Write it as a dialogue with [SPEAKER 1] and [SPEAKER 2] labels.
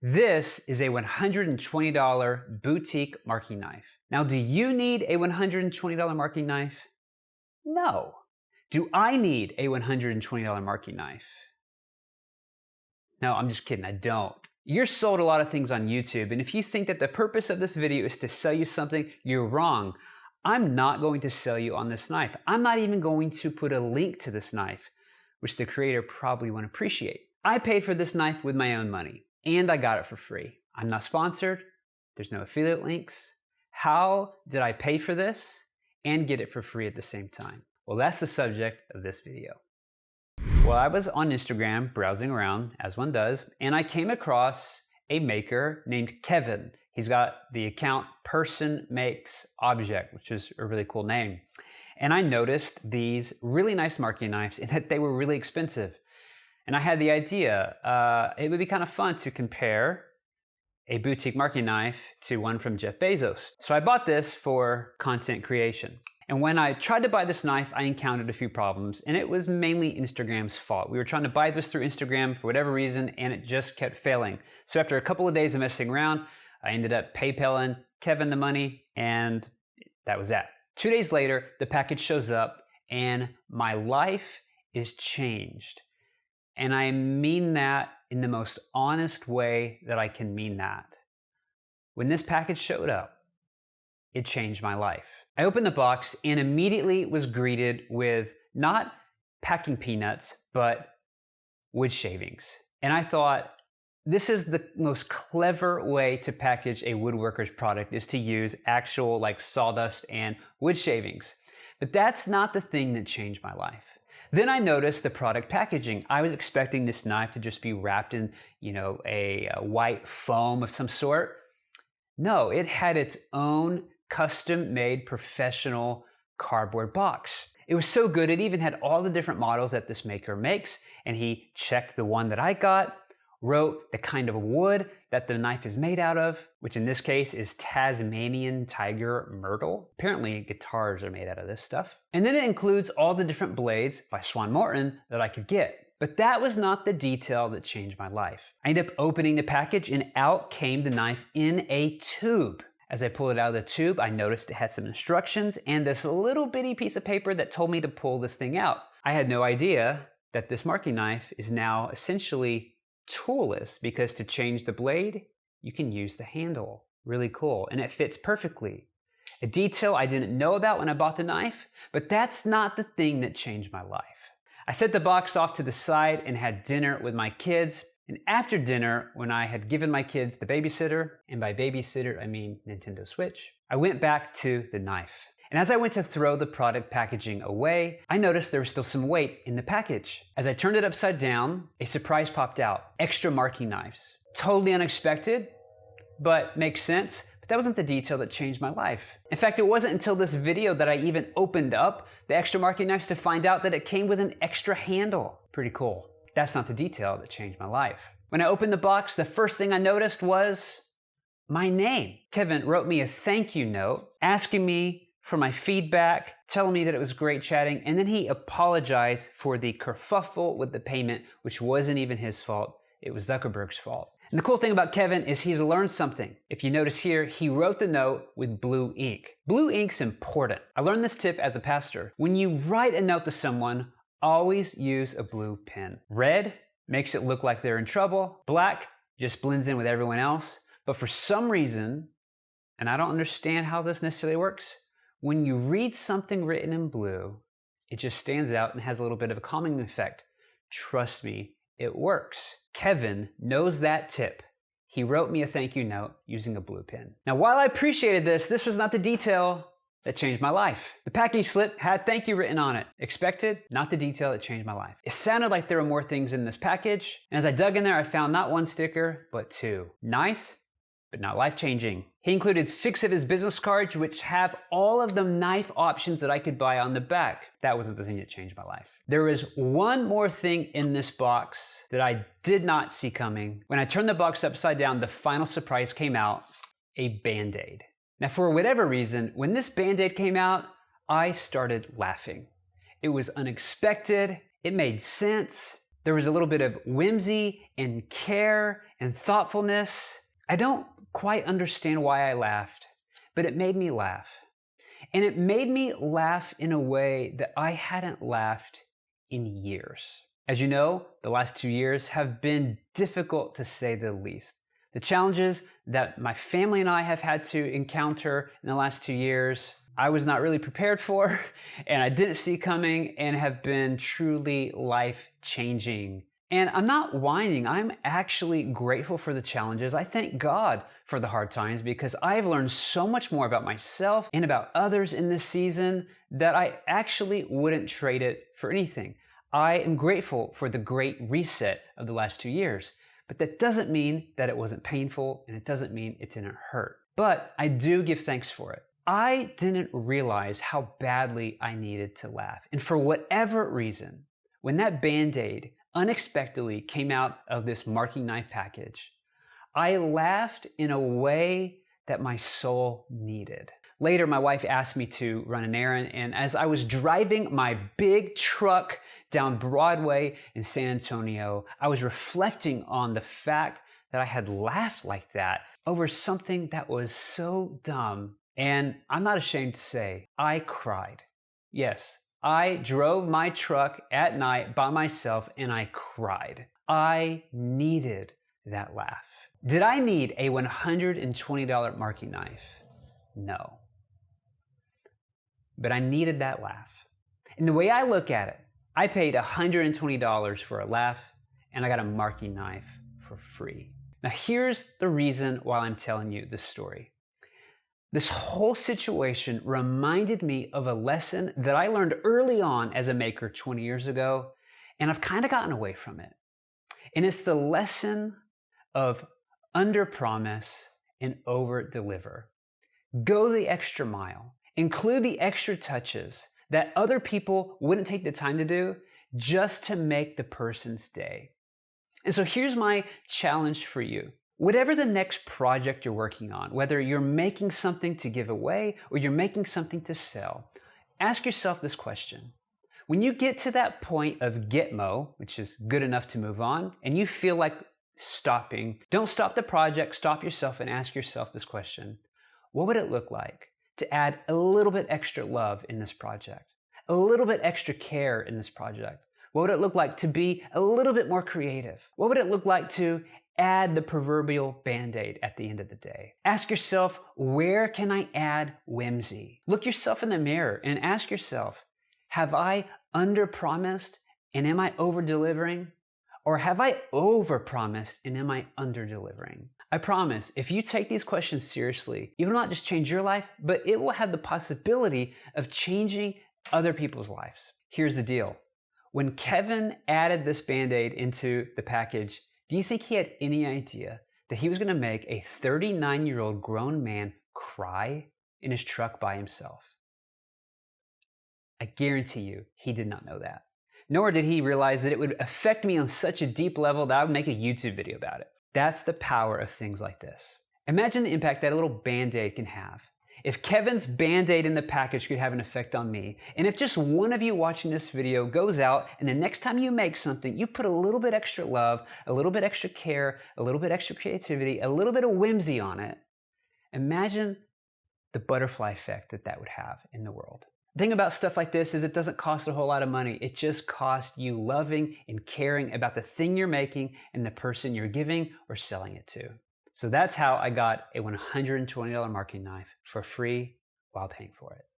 [SPEAKER 1] This is a $120 boutique marking knife. Now, do you need a $120 marking knife? No. Do I need a $120 marking knife? No, I'm just kidding, I don't. You're sold a lot of things on YouTube, and if you think that the purpose of this video is to sell you something, you're wrong. I'm not going to sell you on this knife. I'm not even going to put a link to this knife, which the creator probably won't appreciate. I paid for this knife with my own money, and I got it for free. I'm not sponsored. There's no affiliate links. How did I pay for this and get it for free at the same time? Well, that's the subject of this video. Well, I was on Instagram browsing around, as one does, and I came across a maker named Kevin. He's got the account Person Makes Object, which is a really cool name. And I noticed these really nice marking knives and that they were really expensive. And I had the idea, it would be kind of fun to compare a boutique marking knife to one from Jeff Bezos. So I bought this for content creation. And when I tried to buy this knife, I encountered a few problems, and it was mainly Instagram's fault. We were trying to buy this through Instagram for whatever reason, and it just kept failing. So after a couple of days of messing around, I ended up PayPaling Kevin the money, and that was that. 2 days later, the package shows up, and my life is changed. And I mean that in the most honest way that I can mean that. When this package showed up, it changed my life. I opened the box and immediately was greeted with not packing peanuts, but wood shavings. And I thought, this is the most clever way to package a woodworker's product, is to use actual like sawdust and wood shavings. But that's not the thing that changed my life. Then I noticed the product packaging. I was expecting this knife to just be wrapped in, a white foam of some sort. No, it had its own custom-made professional cardboard box. It was so good, it even had all the different models that this maker makes, and he checked the one that I got, wrote the kind of wood that the knife is made out of, which in this case is Tasmanian tiger myrtle. Apparently guitars are made out of this stuff. And then it includes all the different blades by Swan Morton that I could get. But that was not the detail that changed my life. I ended up opening the package and out came the knife in a tube. As I pulled it out of the tube, I noticed it had some instructions and this little bitty piece of paper that told me to pull this thing out. I had no idea that this marking knife is now essentially toolless, because to change the blade, you can use the handle. Really cool, and it fits perfectly. A detail I didn't know about when I bought the knife, but that's not the thing that changed my life. I set the box off to the side and had dinner with my kids. And after dinner, when I had given my kids the babysitter, and by babysitter I mean Nintendo Switch, I went back to the knife. And as I went to throw the product packaging away, I noticed there was still some weight in the package. As I turned it upside down, a surprise popped out. Extra marking knives. Totally unexpected, but makes sense. But that wasn't the detail that changed my life. In fact, it wasn't until this video that I even opened up the extra marking knives to find out that it came with an extra handle. Pretty cool. That's not the detail that changed my life. When I opened the box, the first thing I noticed was my name. Kevin wrote me a thank you note asking me for my feedback, telling me that it was great chatting, and then he apologized for the kerfuffle with the payment, which wasn't even his fault. It was Zuckerberg's fault. And the cool thing about Kevin is he's learned something. If you notice here, he wrote the note with blue ink. Blue ink's important. I learned this tip as a pastor. When you write a note to someone, always use a blue pen. Red makes it look like they're in trouble. Black just blends in with everyone else. But for some reason, and I don't understand how this necessarily works, when you read something written in blue, it just stands out and has a little bit of a calming effect. Trust me, it works. Kevin knows that tip. He wrote me a thank you note using a blue pen. Now, while I appreciated this was not the detail that changed my life. The packing slip had thank you written on it. Expected, not the detail that changed my life. It sounded like there were more things in this package, and as I dug in there, I found not one sticker, but two. Nice, but not life-changing. He included 6 of his business cards, which have all of the knife options that I could buy on the back. That wasn't the thing that changed my life. There was one more thing in this box that I did not see coming. When I turned the box upside down, the final surprise came out, a BandAid. Now, for whatever reason, when this BandAid came out, I started laughing. It was unexpected, it made sense, There was a little bit of whimsy and care and thoughtfulness. I don't quite understand why I laughed, but it made me laugh. And it made me laugh in a way that I hadn't laughed in years. As you know, the last 2 years have been difficult to say the least. The challenges that my family and I have had to encounter in the last 2 years, I was not really prepared for, and I didn't see coming, and have been truly life-changing. And I'm not whining, I'm actually grateful for the challenges. I thank God for the hard times because I've learned so much more about myself and about others in this season that I actually wouldn't trade it for anything. I am grateful for the great reset of the last 2 years, but that doesn't mean that it wasn't painful, and it doesn't mean it didn't hurt. But I do give thanks for it. I didn't realize how badly I needed to laugh. And for whatever reason, when that BandAid unexpectedly came out of this marking knife package, I laughed in a way that my soul needed. Later, my wife asked me to run an errand, and as I was driving my big truck down Broadway in San Antonio, I was reflecting on the fact that I had laughed like that over something that was so dumb. And I'm not ashamed to say, I cried. Yes, I drove my truck at night by myself and I cried. I needed that laugh. Did I need a $120 marking knife? No. But I needed that laugh. And the way I look at it, I paid $120 for a laugh and I got a marking knife for free. Now here's the reason why I'm telling you this story. This whole situation reminded me of a lesson that I learned early on as a maker 20 years ago, and I've kind of gotten away from it. And it's the lesson of under-promise and over-deliver. Go the extra mile. Include the extra touches that other people wouldn't take the time to do just to make the person's day. And so here's my challenge for you. Whatever the next project you're working on, whether you're making something to give away or you're making something to sell, ask yourself this question. When you get to that point of GETMO, which is good enough to move on, and you feel like stopping, don't stop the project, stop yourself and ask yourself this question. What would it look like to add a little bit extra love in this project, a little bit extra care in this project? What would it look like to be a little bit more creative? What would it look like to add the proverbial BandAid at the end of the day? Ask yourself, where can I add whimsy? Look yourself in the mirror and ask yourself, have I under-promised and am I over-delivering? Or have I over-promised and am I under-delivering? I promise, if you take these questions seriously, you will not just change your life, but it will have the possibility of changing other people's lives. Here's the deal. When Kevin added this BandAid into the package, do you think he had any idea that he was going to make a 39-year-old grown man cry in his truck by himself? I guarantee you, he did not know that. Nor did he realize that it would affect me on such a deep level that I would make a YouTube video about it. That's the power of things like this. Imagine the impact that a little BandAid can have. If Kevin's BandAid in the package could have an effect on me, and if just one of you watching this video goes out and the next time you make something, you put a little bit extra love, a little bit extra care, a little bit extra creativity, a little bit of whimsy on it, imagine the butterfly effect that that would have in the world. The thing about stuff like this is it doesn't cost a whole lot of money. It just costs you loving and caring about the thing you're making and the person you're giving or selling it to. So that's how I got a $120 marking knife for free while paying for it.